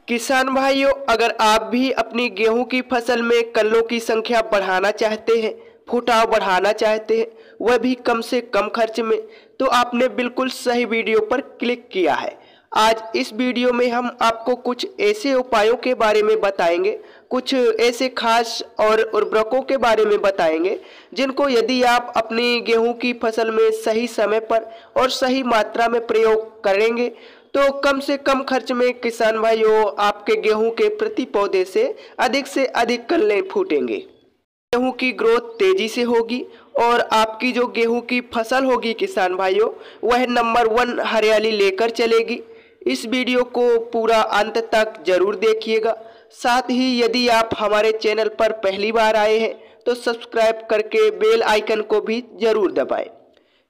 किसान भाइयों, अगर आप भी अपनी गेहूं की फसल में कल्लों की संख्या बढ़ाना चाहते हैं, फुटाव बढ़ाना चाहते हैं, वह भी कम से कम खर्च में, तो आपने बिल्कुल सही वीडियो पर क्लिक किया है। आज इस वीडियो में हम आपको कुछ ऐसे उपायों के बारे में बताएंगे, कुछ ऐसे खास और उर्वरकों के बारे में बताएंगे जिनको यदि आप अपनी गेहूं की फसल में सही समय पर और सही मात्रा में प्रयोग करेंगे तो कम से कम खर्च में किसान भाइयों आपके गेहूं के प्रति पौधे से अधिक कल्ले फूटेंगे। गेहूं की ग्रोथ तेजी से होगी और आपकी जो गेहूं की फसल होगी किसान भाइयों, वह नंबर 1 हरियाली लेकर चलेगी। इस वीडियो को पूरा अंत तक जरूर देखिएगा। साथ ही यदि आप हमारे चैनल पर पहली बार आए हैं तो सब्सक्राइब करके बेल आइकन को भी जरूर दबाएं।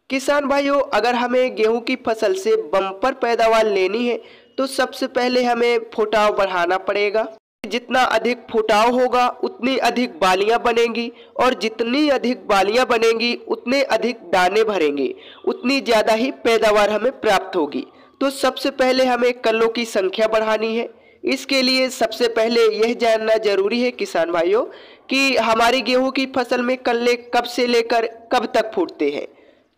किसान भाइयों, अगर हमें गेहूं की फसल से बम्पर पैदावार लेनी है तो सबसे पहले हमें फुटाव बढ़ाना पड़ेगा। जितना अधिक फुटाव होगा उतनी अधिक बालियां बनेंगी और जितनी अधिक बालियां बनेंगी उतने अधिक दाने भरेंगे, उतनी ज़्यादा ही पैदावार हमें प्राप्त होगी। तो सबसे पहले हमें कल्लों की संख्या बढ़ानी है। इसके लिए सबसे पहले यह जानना जरूरी है किसान भाइयों कि हमारी गेहूं की फसल में कल्ले कब से लेकर कब तक फूटते हैं।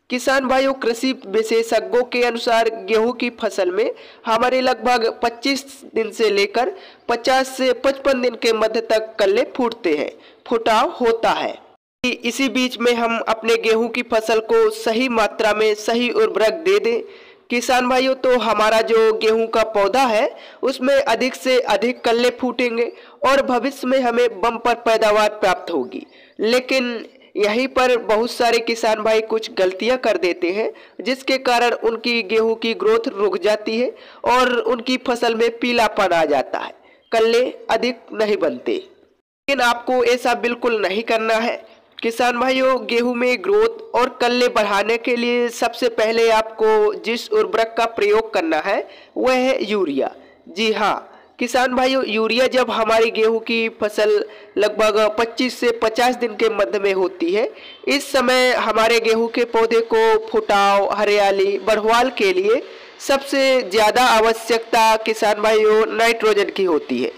किसान भाइयों, कृषि विशेषज्ञों के अनुसार गेहूं की फसल में हमारे लगभग 25 दिन से लेकर 50 से 55 दिन के मध्य तक कल्ले फूटते हैं, फुटाव होता है। इसी बीच में हम अपने गेहूं की फसल को सही मात्रा में सही उर्वरक दे दें किसान भाइयों, तो हमारा जो गेहूं का पौधा है उसमें अधिक से अधिक कल्ले फूटेंगे और भविष्य में हमें बम्पर पैदावार प्राप्त होगी। लेकिन यहीं पर बहुत सारे किसान भाई कुछ गलतियां कर देते हैं जिसके कारण उनकी गेहूं की ग्रोथ रुक जाती है और उनकी फसल में पीलापन आ जाता है, कल्ले अधिक नहीं बनते। लेकिन आपको ऐसा बिल्कुल नहीं करना है किसान भाइयों। गेहूं में ग्रोथ और कल्ले बढ़ाने के लिए सबसे पहले आपको जिस उर्वरक का प्रयोग करना है वह है यूरिया। जी हाँ किसान भाइयों, यूरिया जब हमारी गेहूं की फसल लगभग 25 से 50 दिन के मध्य में होती है, इस समय हमारे गेहूं के पौधे को फुटाव, हरियाली, बढ़वाल के लिए सबसे ज़्यादा आवश्यकता किसान भाइयों नाइट्रोजन की होती है।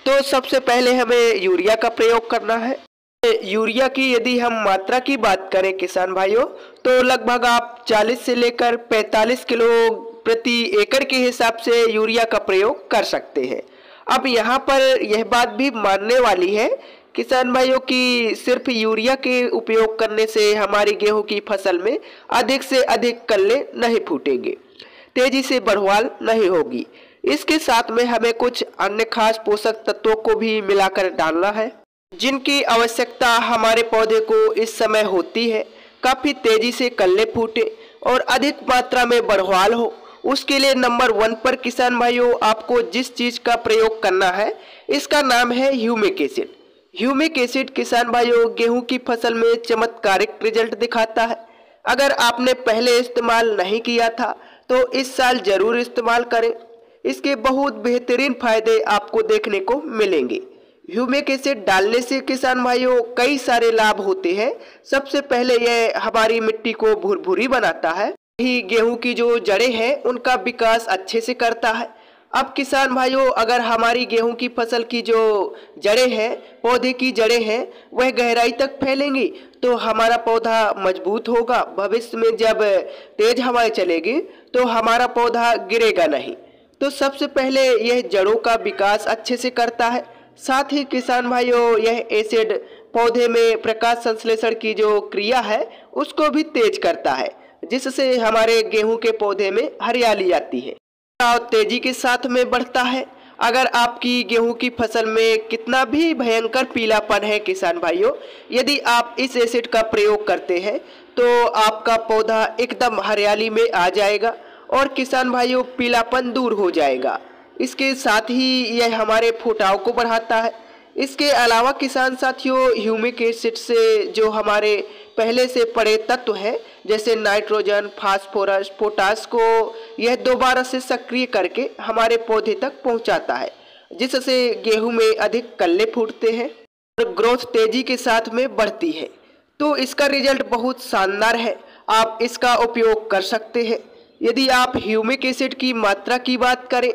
तो सबसे पहले हमें यूरिया का प्रयोग करना है। यूरिया की यदि हम मात्रा की बात करें किसान भाइयों, तो लगभग आप 40 से लेकर 45 किलो प्रति एकड़ के हिसाब से यूरिया का प्रयोग कर सकते हैं। अब यहाँ पर यह बात भी मानने वाली है किसान भाइयों कि सिर्फ यूरिया के उपयोग करने से हमारी गेहूं की फसल में अधिक से अधिक कल्ले नहीं फूटेंगे, तेजी से बढ़वाल नहीं होगी। इसके साथ में हमें कुछ अन्य खास पोषक तत्वों को भी मिलाकर डालना है जिनकी आवश्यकता हमारे पौधे को इस समय होती है। काफ़ी तेजी से कल्ले फूटे और अधिक मात्रा में बढ़वाल हो, उसके लिए नंबर 1 पर किसान भाइयों आपको जिस चीज़ का प्रयोग करना है इसका नाम है ह्यूमिक एसिड। ह्यूमिक एसिड किसान भाइयों गेहूं की फसल में चमत्कारिक रिजल्ट दिखाता है। अगर आपने पहले इस्तेमाल नहीं किया था तो इस साल ज़रूर इस्तेमाल करें, इसके बहुत बेहतरीन फायदे आपको देखने को मिलेंगे। ह्यूमिक एसिड डालने से किसान भाइयों कई सारे लाभ होते हैं। सबसे पहले यह हमारी मिट्टी को भुरभुरी बनाता है, ही गेहूं की जो जड़ें हैं उनका विकास अच्छे से करता है। अब किसान भाइयों, अगर हमारी गेहूं की फसल की जो जड़ें हैं, पौधे की जड़ें हैं, वह गहराई तक फैलेंगी तो हमारा पौधा मजबूत होगा। भविष्य में जब तेज हवाएं चलेगी तो हमारा पौधा गिरेगा नहीं। तो सबसे पहले यह जड़ों का विकास अच्छे से करता है। साथ ही किसान भाइयों यह एसिड पौधे में प्रकाश संश्लेषण की जो क्रिया है उसको भी तेज करता है, जिससे हमारे गेहूं के पौधे में हरियाली आती है और तेजी के साथ में बढ़ता है। अगर आपकी गेहूं की फसल में कितना भी भयंकर पीलापन है किसान भाइयों, यदि आप इस एसिड का प्रयोग करते हैं तो आपका पौधा एकदम हरियाली में आ जाएगा और किसान भाइयों पीलापन दूर हो जाएगा। इसके साथ ही यह हमारे फुटाव को बढ़ाता है। इसके अलावा किसान साथियों ह्यूमिक एसिड से जो हमारे पहले से पड़े तत्व हैं जैसे नाइट्रोजन, फास्फोरस, पोटास को यह दोबारा से सक्रिय करके हमारे पौधे तक पहुंचाता है, जिससे गेहूं में अधिक कल्ले फूटते हैं और ग्रोथ तेजी के साथ में बढ़ती है। तो इसका रिजल्ट बहुत शानदार है, आप इसका उपयोग कर सकते हैं। यदि आप ह्यूमिक एसिड की मात्रा की बात करें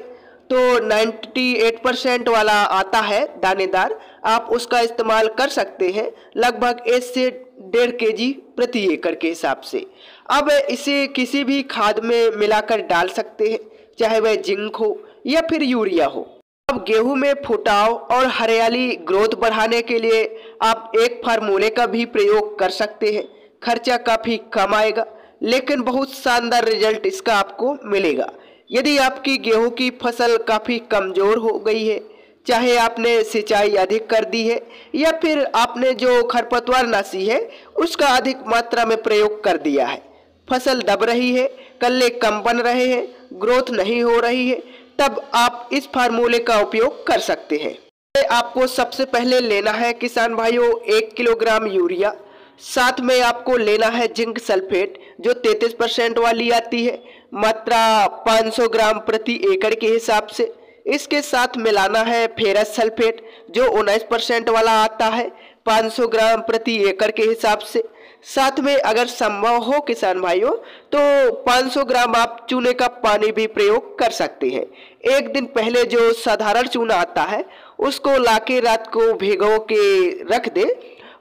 तो 98% वाला आता है दानेदार, आप उसका इस्तेमाल कर सकते हैं लगभग 1 से 1.5 kg प्रति एकड़ के हिसाब से। अब इसे किसी भी खाद में मिलाकर डाल सकते हैं, चाहे वह जिंक हो या फिर यूरिया हो। अब गेहूं में फुटाव और हरियाली ग्रोथ बढ़ाने के लिए आप एक फार्मूले का भी प्रयोग कर सकते हैं। खर्चा काफ़ी कम आएगा लेकिन बहुत शानदार रिजल्ट इसका आपको मिलेगा। यदि आपकी गेहूं की फसल काफ़ी कमज़ोर हो गई है, चाहे आपने सिंचाई अधिक कर दी है या फिर आपने जो खरपतवार नाशी है उसका अधिक मात्रा में प्रयोग कर दिया है, फसल दब रही है, कल्ले कम बन रहे हैं, ग्रोथ नहीं हो रही है, तब आप इस फार्मूले का उपयोग कर सकते हैं। आपको सबसे पहले लेना है किसान भाइयों 1 किलोग्राम यूरिया, साथ में आपको लेना है जिंक सल्फेट जो 33% वाली आती है, मात्रा 500 ग्राम प्रति एकड़ के हिसाब से। इसके साथ मिलाना है फेरस सल्फेट जो 19% वाला आता है, 500 ग्राम प्रति एकड़ के हिसाब से। साथ में अगर संभव हो किसान भाइयों तो 500 ग्राम आप चूने का पानी भी प्रयोग कर सकते हैं। एक दिन पहले जो साधारण चूना आता है उसको लाके रात को भिगो के रख दे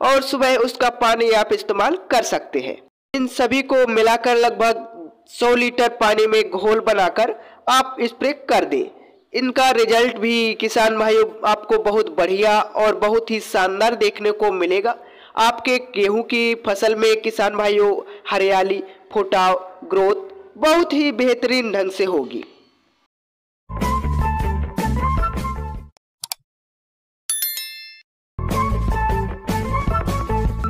और सुबह उसका पानी आप इस्तेमाल कर सकते हैं। इन सभी को मिलाकर लगभग 100 लीटर पानी में घोल बनाकर आप स्प्रे कर दें। इनका रिजल्ट भी किसान भाइयों आपको बहुत बढ़िया और बहुत ही शानदार देखने को मिलेगा। आपके गेहूं की फसल में किसान भाइयों हरियाली, फुटाव, ग्रोथ बहुत ही बेहतरीन ढंग से होगी।